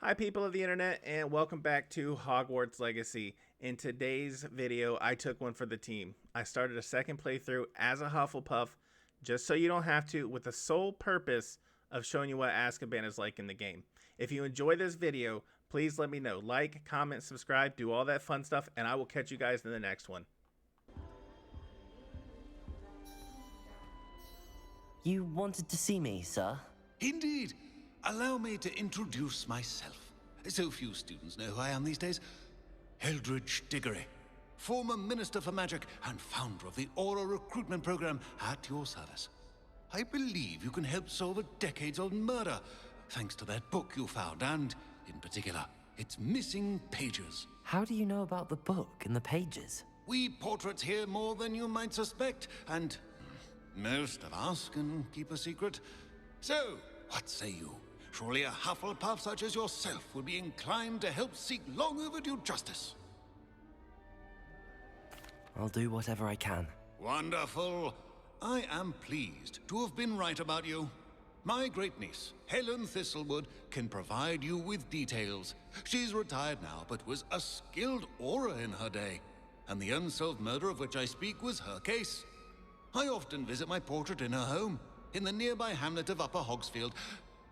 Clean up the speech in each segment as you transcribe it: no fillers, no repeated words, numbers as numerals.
Hi people of the internet, and welcome back to Hogwarts Legacy. In today's video, I took one for the team. I started a second playthrough as a Hufflepuff, just so you don't have to, with the sole purpose of showing you what Azkaban is like in the game. If you enjoy this video, please let me know. Like, comment, subscribe, do all that fun stuff, and I will catch you guys in the next one. You wanted to see me, sir? Indeed. Allow me to introduce myself. So few students know who I am these days. Eldridge Diggory, former Minister for Magic and founder of the Aura Recruitment Program, at your service. I believe you can help solve a decades-old murder, thanks to that book you found, and, in particular, its missing pages. How do you know about the book and the pages? We portraits hear more than you might suspect, and most of us can keep a secret. So, what say you? Surely a Hufflepuff such as yourself would be inclined to help seek long overdue justice. I'll do whatever I can. Wonderful. I am pleased to have been right about you. My great-niece, Helen Thistlewood, can provide you with details. She's retired now, but was a skilled aura in her day. And the unsolved murder of which I speak was her case. I often visit my portrait in her home, in the nearby hamlet of Upper Hogsfield.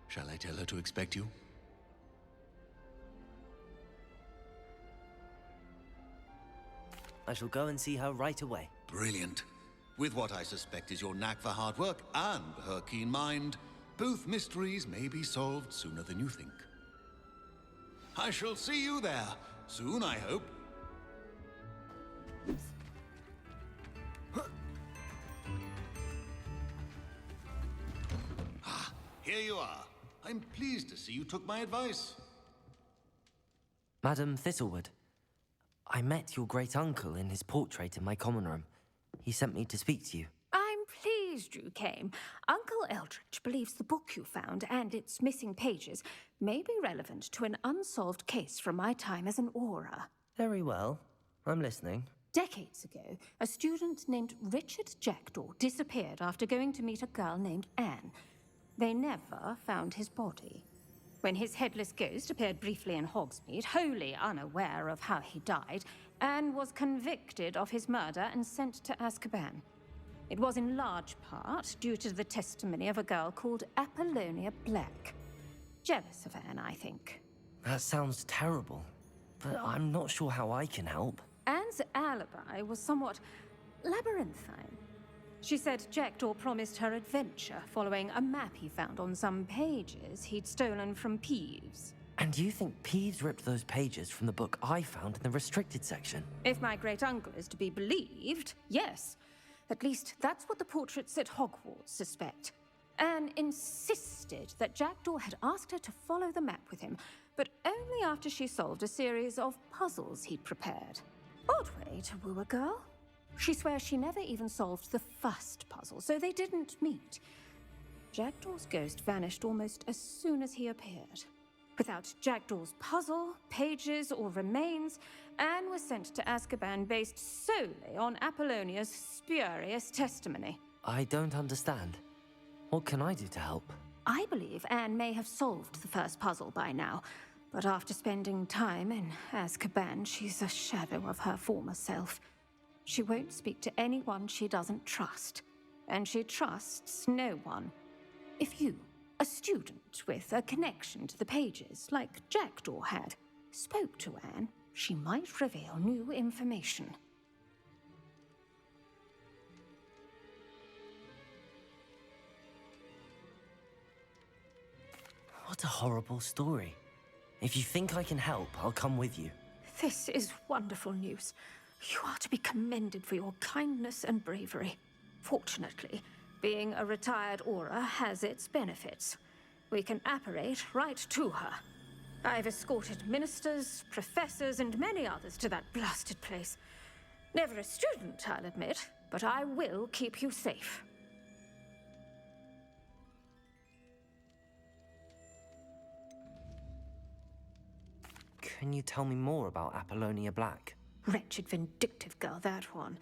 Shall I tell her to expect you? I shall go and see her right away. Brilliant. With what I suspect is your knack for hard work and her keen mind, both mysteries may be solved sooner than you think. I shall see you there, soon I hope. Here you are. I'm pleased to see you took my advice. Madam Thistlewood, I met your great-uncle in his portrait in my common room. He sent me to speak to you. I'm pleased you came. Uncle Eldridge believes the book you found and its missing pages may be relevant to an unsolved case from my time as an aura. Very well. I'm listening. Decades ago, a student named Richard Jackdaw disappeared after going to meet a girl named Anne. They never found his body. When his headless ghost appeared briefly in Hogsmeade, wholly unaware of how he died, Anne was convicted of his murder and sent to Azkaban. It was in large part due to the testimony of a girl called Apollonia Black. Jealous of Anne, I think. That sounds terrible, but I'm not sure how I can help. Anne's alibi was somewhat labyrinthine. She said Jackdaw promised her adventure following a map he found on some pages he'd stolen from Peeves. And you think Peeves ripped those pages from the book I found in the restricted section? If my great-uncle is to be believed, yes. At least that's what the portraits at Hogwarts suspect. Anne insisted that Jackdaw had asked her to follow the map with him, but only after she solved a series of puzzles he'd prepared. Odd way to woo a girl. She swears she never even solved the first puzzle, so they didn't meet. Jackdaw's ghost vanished almost as soon as he appeared. Without Jackdaw's puzzle, pages, or remains, Anne was sent to Azkaban based solely on Apollonia's spurious testimony. I don't understand. What can I do to help? I believe Anne may have solved the first puzzle by now, but after spending time in Azkaban, she's a shadow of her former self. She won't speak to anyone she doesn't trust, and she trusts no one. If you, a student with a connection to the pages, like Jackdaw had, spoke to Anne, she might reveal new information. What a horrible story. If you think I can help, I'll come with you. This is wonderful news. You are to be commended for your kindness and bravery. Fortunately, being a retired aura has its benefits. We can apparate right to her. I've escorted ministers, professors, and many others to that blasted place. Never a student, I'll admit, but I will keep you safe. Can you tell me more about Apollonia Black? Wretched, vindictive girl, that one.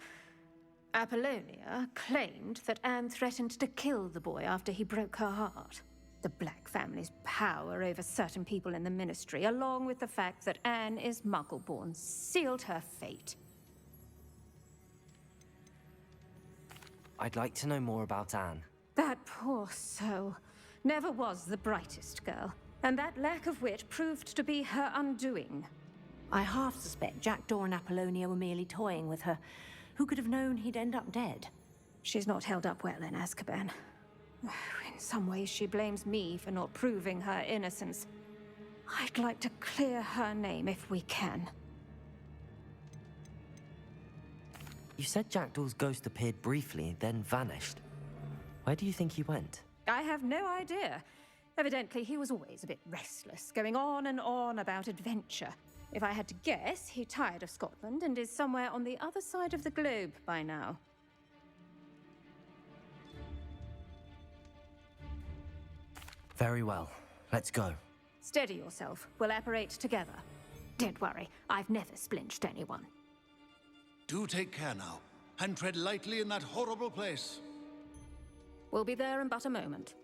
Apollonia claimed that Anne threatened to kill the boy after he broke her heart. The Black family's power over certain people in the Ministry, along with the fact that Anne is Muggle-born, sealed her fate. I'd like to know more about Anne. That poor soul never was the brightest girl, and that lack of wit proved to be her undoing. I half suspect Jackdaw and Apollonia were merely toying with her. Who could have known he'd end up dead? She's not held up well in Azkaban. In some ways, she blames me for not proving her innocence. I'd like to clear her name if we can. You said Jackdaw's ghost appeared briefly, then vanished. Where do you think he went? I have no idea. Evidently, he was always a bit restless, going on and on about adventure. If I had to guess, he tired of Scotland and is somewhere on the other side of the globe by now. Very well. Let's go. Steady yourself. We'll apparate together. Don't worry, I've never splinched anyone. Do take care now, and tread lightly in that horrible place. We'll be there in but a moment.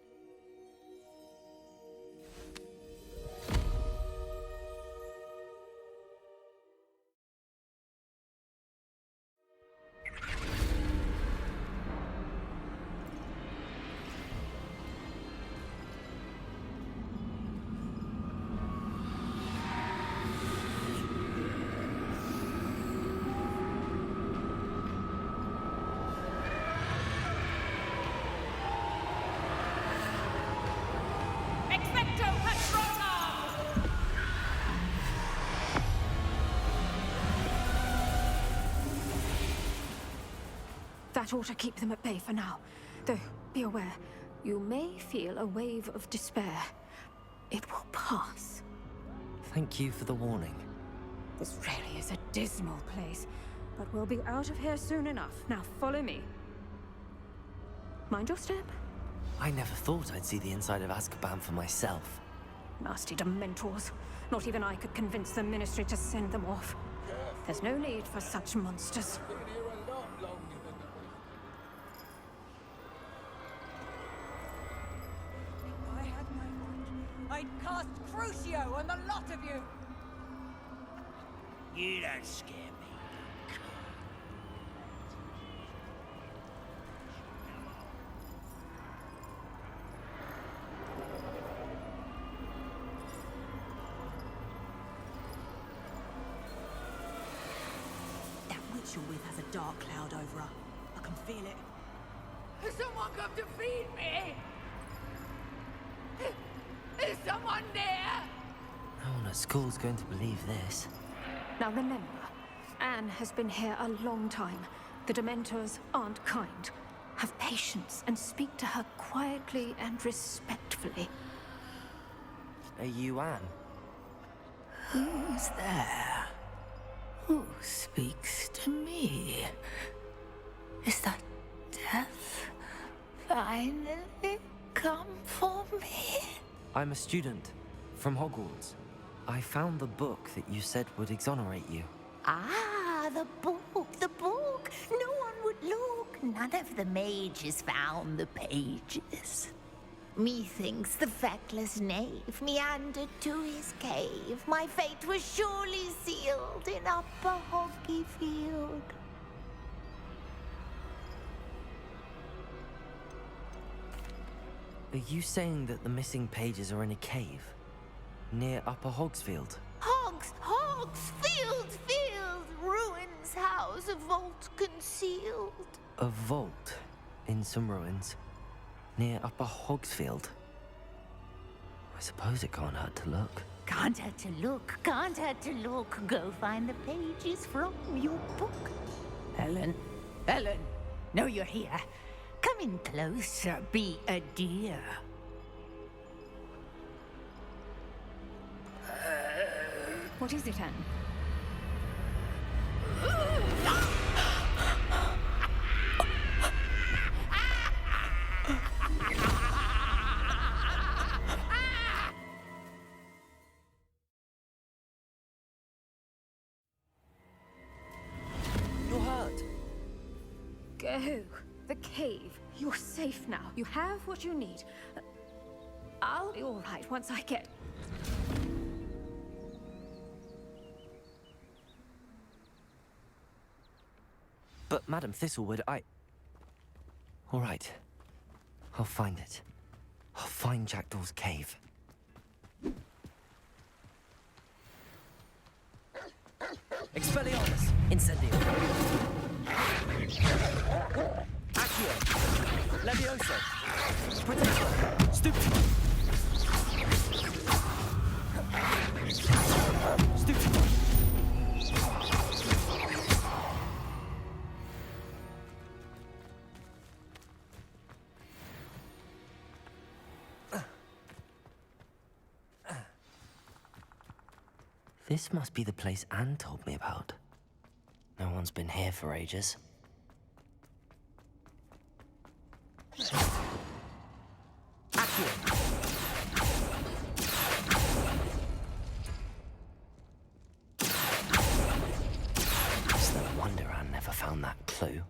That ought to keep them at bay for now. Though, be aware, you may feel a wave of despair. It will pass. Thank you for the warning. This really is a dismal place, but we'll be out of here soon enough. Now follow me. Mind your step. I never thought I'd see the inside of Azkaban for myself. Nasty Dementors. Not even I could convince the Ministry to send them off. There's no need for such monsters. If I had my wand, I'd cast Crucio on the lot of you! You don't scare me. That witch you're with has a dark cloud over her. I can feel it. Has someone come to feed me? Is someone there? No one at school's going to believe this. Now remember, Anne has been here a long time. The Dementors aren't kind. Have patience and speak to her quietly and respectfully. Are you Anne? Who's there? Who speaks to me? Is that death finally come for me? I'm a student from Hogwarts. I found the book that you said would exonerate you. Ah, the book, the book. No one would look. None of the mages found the pages. Methinks the feckless knave meandered to his cave. My fate was surely sealed in Upper Hoggyfield. Are you saying that the missing pages are in a cave? Near Upper Hogsfield? Hogsfield, ruins house, a vault concealed. A vault in some ruins? Near Upper Hogsfield? I suppose it can't hurt to look. Can't hurt to look. Go find the pages from your book. Helen, know you're here. Come in closer, be a dear. What is it, Anne? You're hurt. Go. The cave. You're safe now. You have what you need. I'll be all right once I get... But, Madam Thistlewood, All right. I'll find it. I'll find Jackdaw's cave. Expelliarmus! Incendio! Accio! Levioso! Protector! Stupefy! Stupefy! This must be the place Anne told me about. No one's been here for ages. Accio! It's no wonder Anne never found that clue.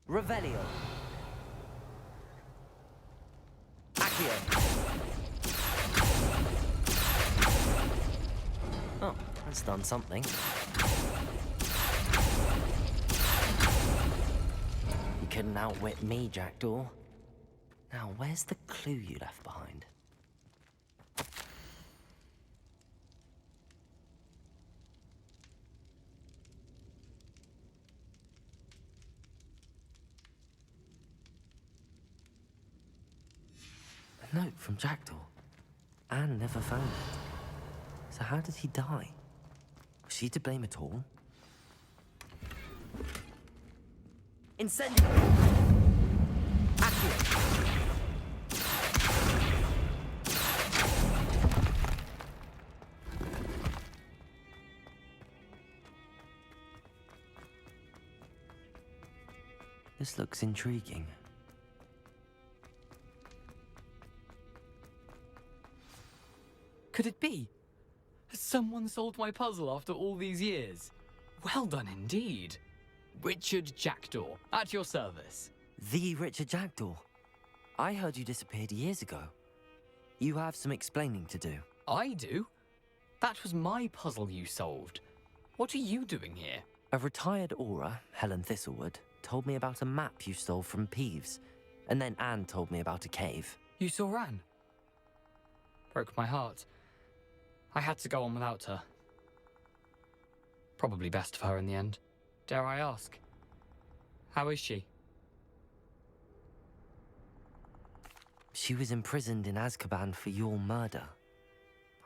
Revelio. Accio. Oh, that's done something. You couldn't outwit me, Jackdaw. Now, where's the clue you left behind? A note from Jackdaw. Anne never found it. So how did he die? Was she to blame at all? Incendio! Accio! This looks intriguing. Could it be? Has someone solved my puzzle after all these years? Well done indeed. Richard Jackdaw, at your service. The Richard Jackdaw. I heard you disappeared years ago. You have some explaining to do. I do? That was my puzzle you solved. What are you doing here? A retired aura, Helen Thistlewood, told me about a map you stole from Peeves. And then Anne told me about a cave. You saw Anne? Broke my heart. I had to go on without her. Probably best for her in the end. Dare I ask? How is she? She was imprisoned in Azkaban for your murder.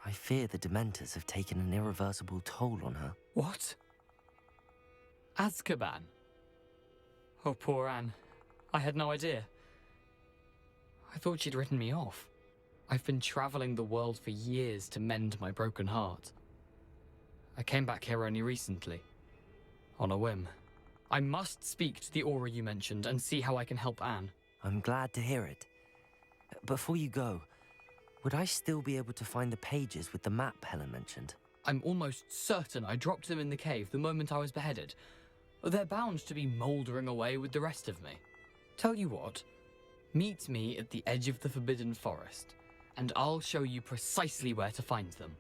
I fear the Dementors have taken an irreversible toll on her. What? Azkaban? Oh, poor Anne. I had no idea. I thought she'd written me off. I've been traveling the world for years to mend my broken heart. I came back here only recently, on a whim. I must speak to the aura you mentioned and see how I can help Anne. I'm glad to hear it. Before you go, would I still be able to find the pages with the map Helen mentioned? I'm almost certain I dropped them in the cave the moment I was beheaded. They're bound to be mouldering away with the rest of me. Tell you what, meet me at the edge of the Forbidden Forest, and I'll show you precisely where to find them.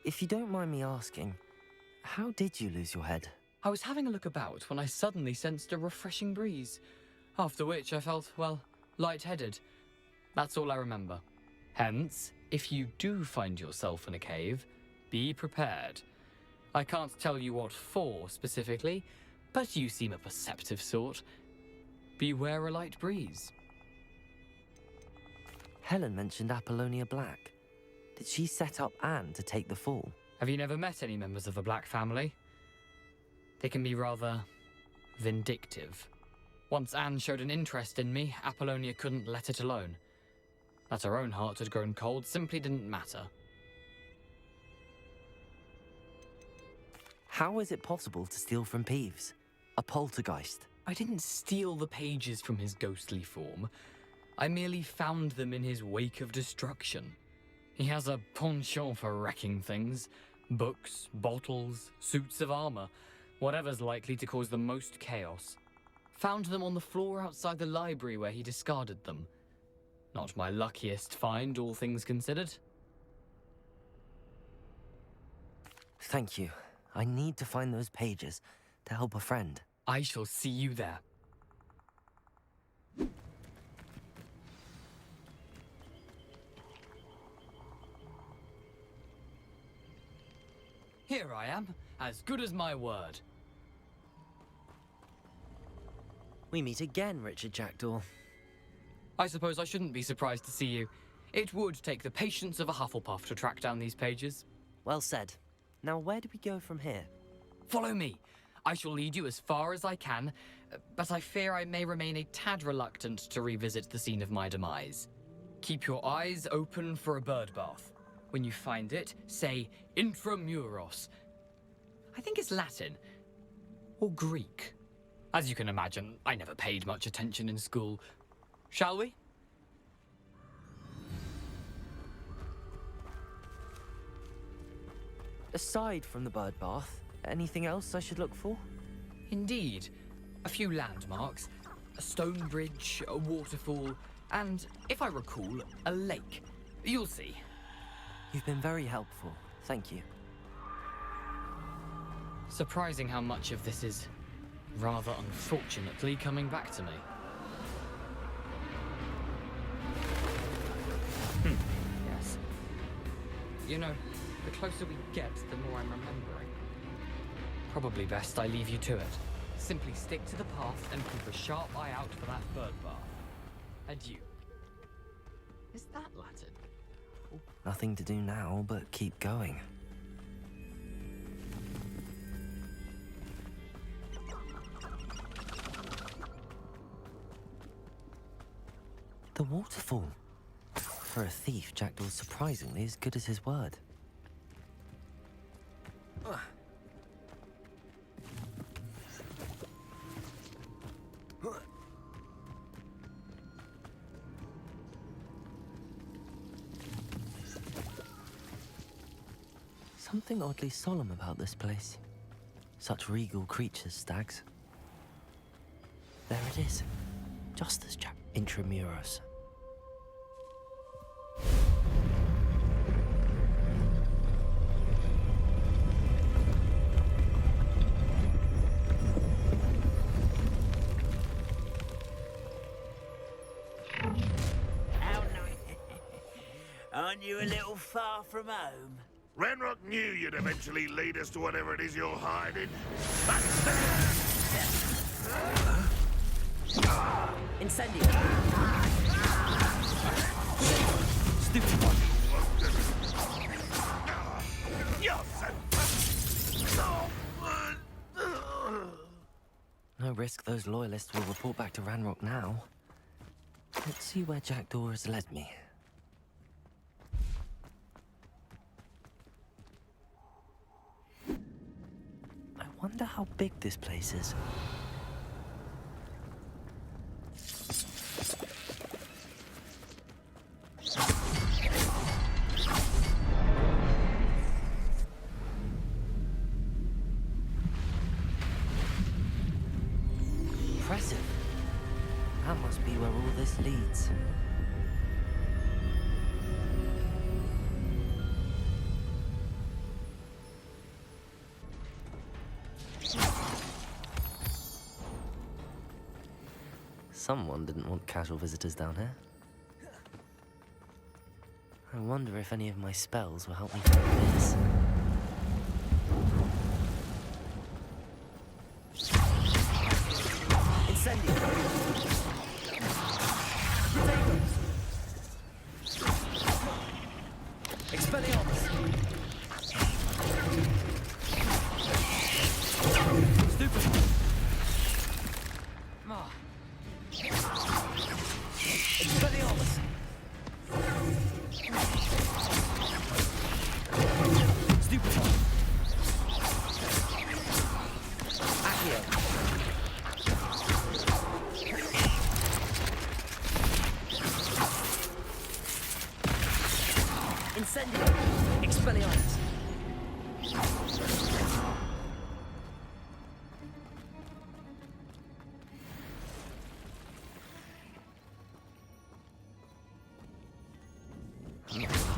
If you don't mind me asking, how did you lose your head? I was having a look about when I suddenly sensed a refreshing breeze, after which I felt, well, lightheaded. That's all I remember. Hence, if you do find yourself in a cave, be prepared. I can't tell you what for specifically, but you seem a perceptive sort. Beware a light breeze. Helen mentioned Apollonia Black. Did she set up Anne to take the fall? Have you never met any members of the Black family? They can be rather vindictive. Once Anne showed an interest in me, Apollonia couldn't let it alone. That her own heart had grown cold simply didn't matter. How is it possible to steal from Peeves? A poltergeist? I didn't steal the pages from his ghostly form. I merely found them in his wake of destruction. He has a penchant for wrecking things. Books, bottles, suits of armor, whatever's likely to cause the most chaos. Found them on the floor outside the library where he discarded them. Not my luckiest find, all things considered. Thank you. I need to find those pages to help a friend. I shall see you there. Here I am, as good as my word. We meet again, Richard Jackdaw. I suppose I shouldn't be surprised to see you. It would take the patience of a Hufflepuff to track down these pages. Well said. Now where do we go from here? Follow me. I shall lead you as far as I can, but I fear I may remain a tad reluctant to revisit the scene of my demise. Keep your eyes open for a bird bath. When you find it, say intramuros. I think it's Latin. Or Greek. As you can imagine, I never paid much attention in school. Shall we? Aside from the bird bath, anything else I should look for? Indeed. A few landmarks, a stone bridge, a waterfall, and, if I recall, a lake. You'll see. You've been very helpful. Thank you. Surprising how much of this is, rather unfortunately, coming back to me. Yes. You know, the closer we get, the more I'm remembering. Probably best I leave you to it. Simply stick to the path and keep a sharp eye out for that bird bath. Adieu. Is that Latin? Nothing to do now but keep going. The waterfall. For a thief, Jackdaw's surprisingly as good as his word. Something oddly solemn about this place. Such regal creatures, stags. There it is. Just as intramuros. Aren't you a little far from home? Ranrock knew you'd eventually lead us to whatever it is you're hiding. Incendio. Stupid one. No risk those loyalists will report back to Ranrock now. Let's see where Jackdaw has led me. I wonder how big this place is. Impressive. That must be where all this leads. Someone didn't want casual visitors down here. I wonder if any of my spells will help me find this.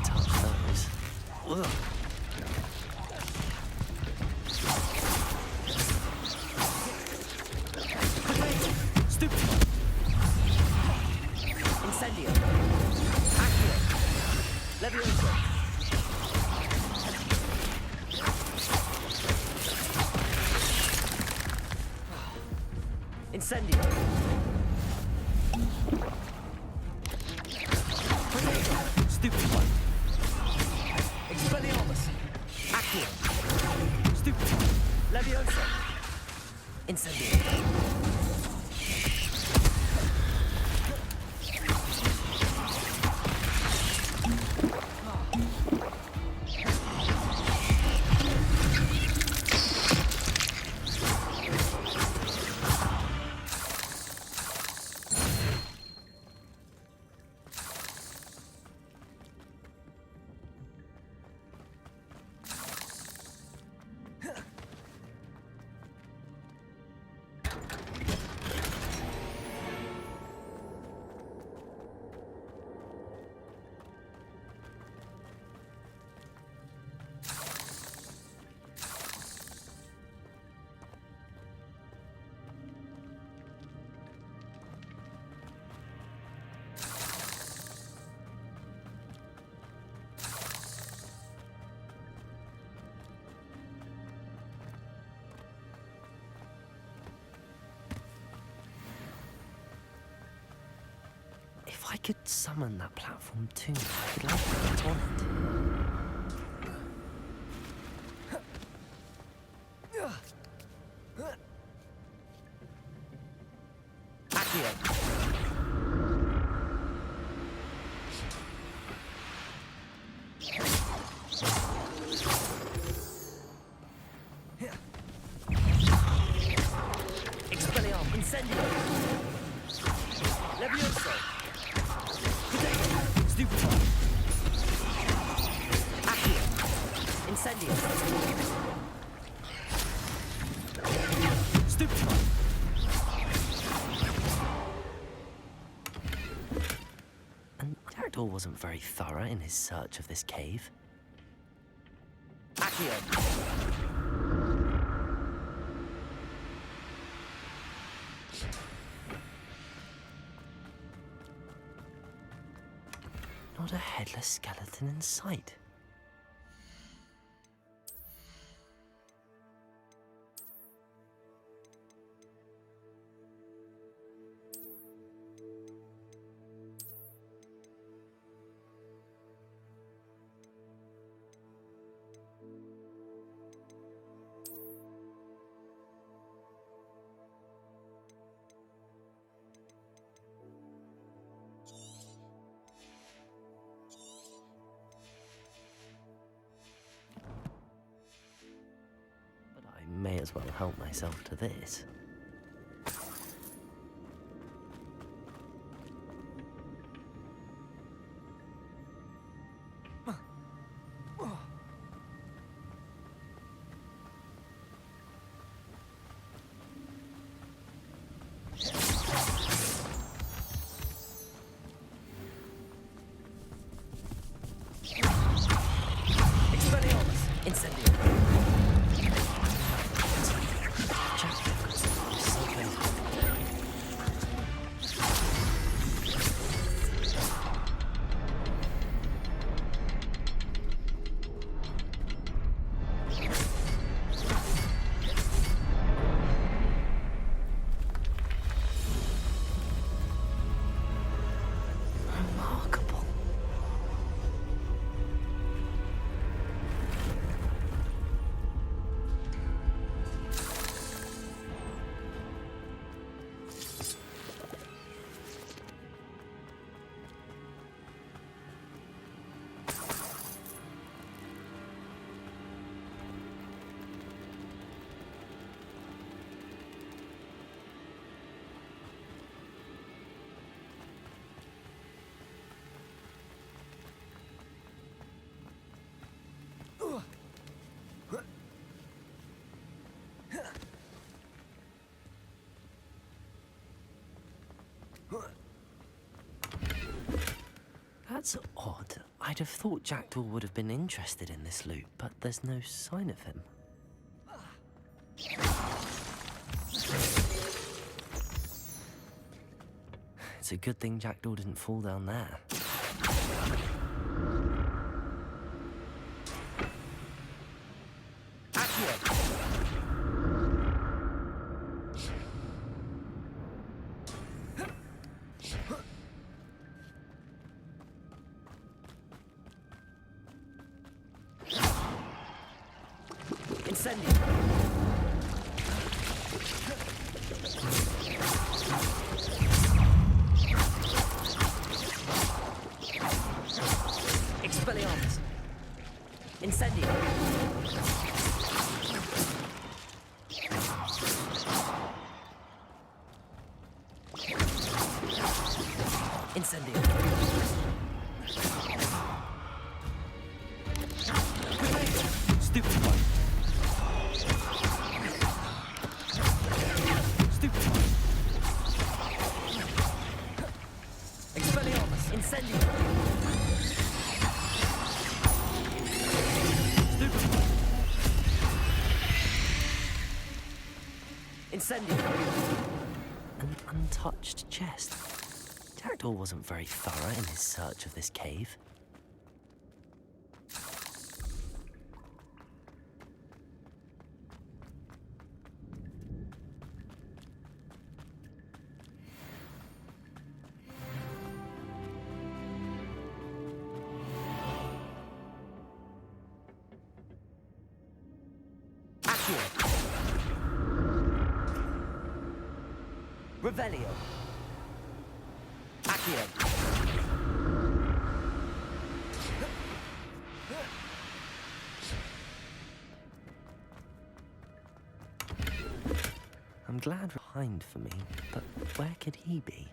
Touch those. Ugh. Stupid. Incendio. Accio. Levioso. Incendio. Stupid one. Expelliarmus. Accio. Stupid one. Levioso. Incendio. If I could summon that platform too, I could like to get on it. Accio. Expelliarmus. Incendio. Levioso. Stupid one. Accio. Incendio. Stupid one. And Jackdaw wasn't very thorough in his search of this cave. Accio. Not a headless skeleton in sight. May as well help myself to this. Expelliarmus. Incendio. That's odd. I'd have thought Jackdaw would have been interested in this loot, but there's no sign of him. It's a good thing Jackdaw didn't fall down there. An untouched chest. Jackdaw wasn't very thorough in his search of this cave. Revelio. Accio. I'm glad behind for me, but where could he be?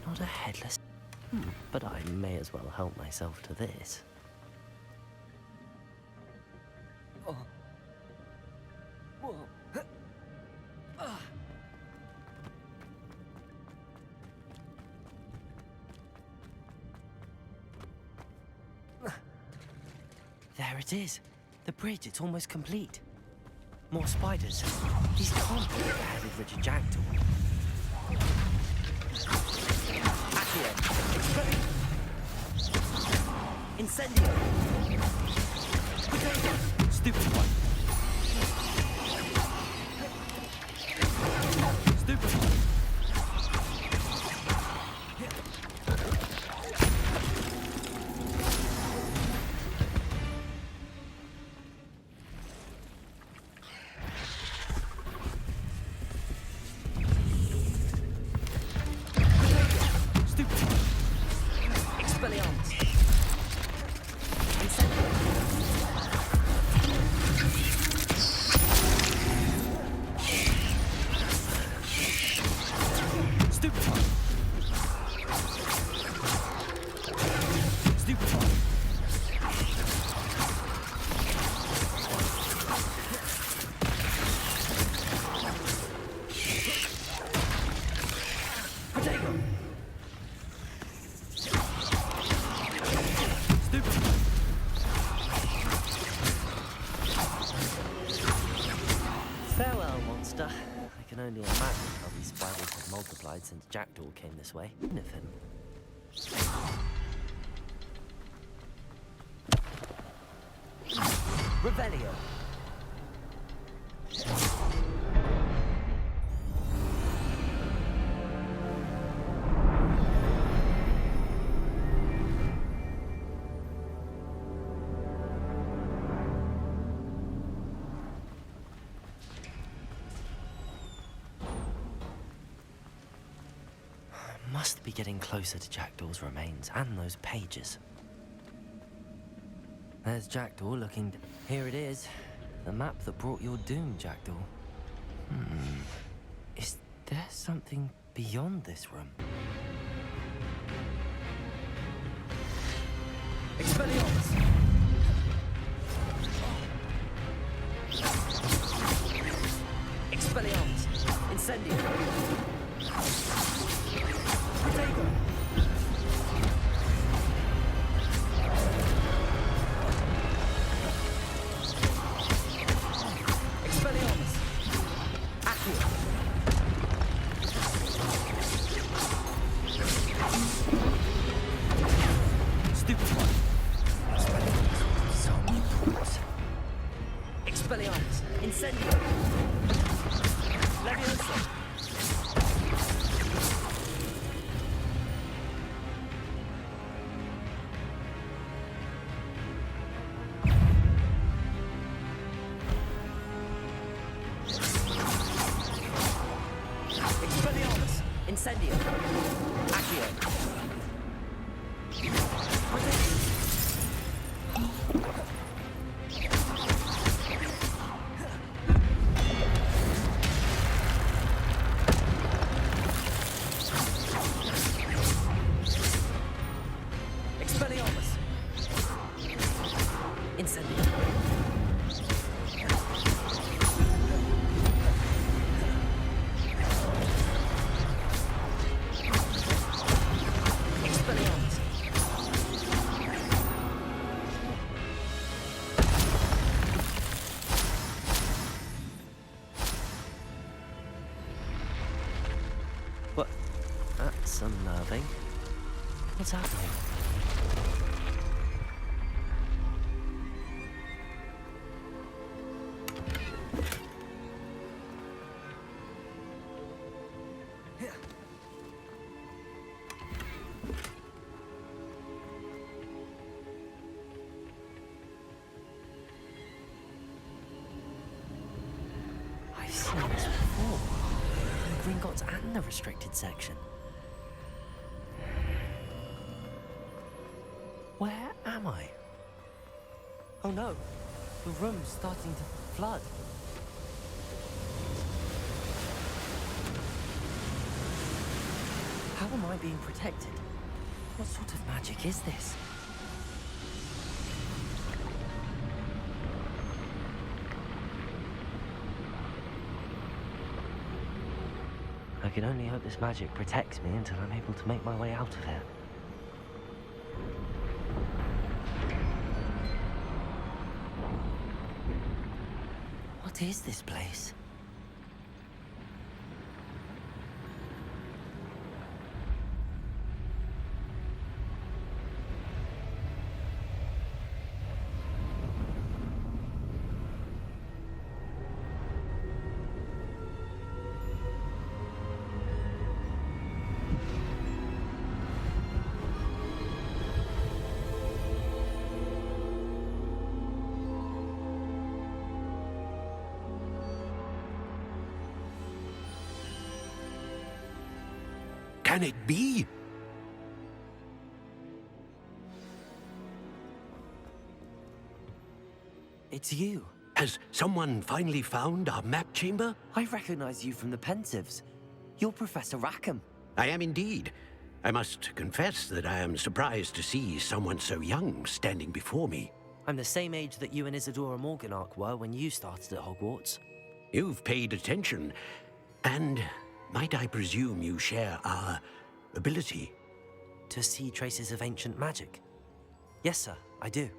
Not a headless... but I may as well help myself to this. Oh. Whoa. There it is. The bridge, it's almost complete. More spiders. These can't be the headed Richard Jackdaw. Incendio! Stupid one! Stupid one! Stupid one! only imagine how these spiders have multiplied since Jackdaw came this way. Of him. Revelio. Must be getting closer to Jackdaw's remains and those pages. There's Jackdaw looking... Here it is. The map that brought your doom, Jackdaw. Is there something beyond this room? Expelliarmus! Expelliarmus! Incendio! Protego! Expelliarmus! Accio! Stupefy! Expelliarmus! So many thoughts. Expelliarmus! Incendio! Leviosa! Incendio. Accio. Expelliarmus. Incendio. What? That's unnerving. What's happening? I've seen this before. The Gringotts and the restricted section. Where am I? Oh no, the room's starting to flood. How am I being protected? What sort of magic is this? I can only hope this magic protects me until I'm able to make my way out of here. What is this place? Can it be? It's you. Has someone finally found our map chamber? I recognize you from the Pensieves. You're Professor Rackham. I am indeed. I must confess that I am surprised to see someone so young standing before me. I'm the same age that you and Isadora Morganach were when you started at Hogwarts. You've paid attention, and might I presume you share our ability? To see traces of ancient magic? Yes, sir, I do.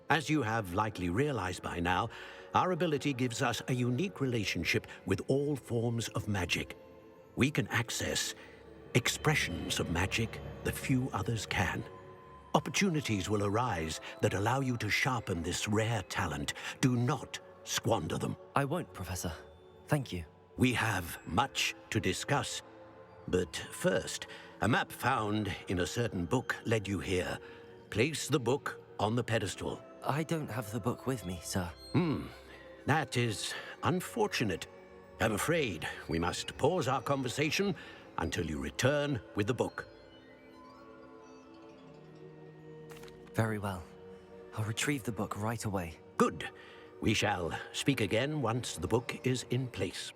As you have likely realized by now, our ability gives us a unique relationship with all forms of magic. We can access expressions of magic that few others can. Opportunities will arise that allow you to sharpen this rare talent. Do not squander them. I won't, Professor. Thank you. We have much to discuss. But first, a map found in a certain book led you here. Place the book on the pedestal. I don't have the book with me, sir. That is unfortunate. I'm afraid we must pause our conversation until you return with the book. Very well. I'll retrieve the book right away. Good. We shall speak again once the book is in place.